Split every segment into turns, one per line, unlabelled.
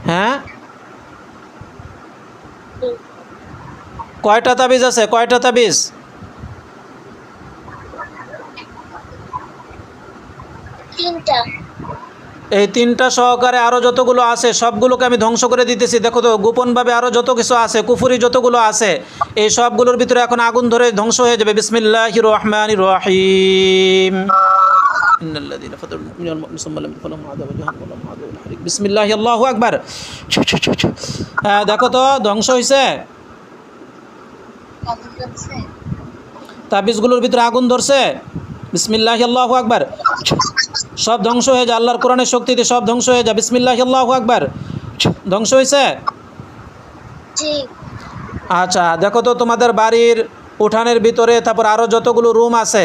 হ্যাঁ, কয়টা তাবিজ আছে? কয়টা তাবিজ?
3টা।
এই 3টা সহকারে আরও যতগুলো আছে সবগুলোকে আমি ধ্বংস করে দিতেছি। দেখো তো, গোপনভাবে আরও যত কিছু আছে, কুফুরি যতগুলো আছে, এই সবগুলোর ভিতরে এখন আগুন ধরে ধ্বংস হয়ে যাবে। বিসমিল্লাহির রহমানির রহিম। বিসমিল্লাহি, আল্লাহু আকবার। দেখো তো ধ্বংস হয়েছে। তাবিজগুলোর ভিতরে আগুন ধরছে। বিসমিল্লাহি, আল্লাহু আকবার। সব ধ্বংস হয়ে যায় আল্লাহর কোরআনের শক্তিতে, সব ধ্বংস হয়ে যায়। বিসমিল্লাহি, আল্লাহু আকবার। ধ্বংস হয়েছে। আচ্ছা, দেখো তো তোমাদের বাড়ির উঠানের ভিতরে, তারপর আরও যতগুলো রুম আছে,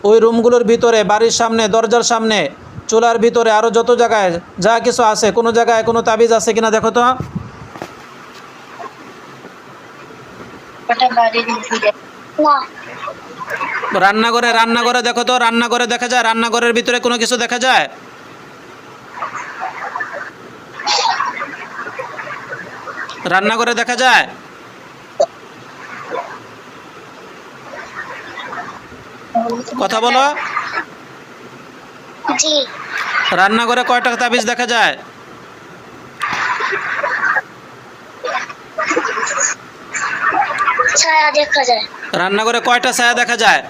ওই রুমগুলোর ভিতরে, বাড়ির সামনে, দরজার সামনে, চুলার ভিতরে, আরও যত জায়গায় যা কিছু আছে, কোনো জায়গায় কোনো তাবিজ আছে কিনা দেখো তো। রান্নাঘরে দেখো তো, রান্নাঘরে দেখা যায়? রান্নাঘরের ভিতরে কোনো কিছু দেখা যায়? রান্নাঘরে দেখা যায়? কথা বলো। রান্নাঘরে কয়টা তাবিজ দেখা যায়?
ছায়া দেখা যায়।
রান্নাঘরে কয়টা ছায়া দেখা যায়?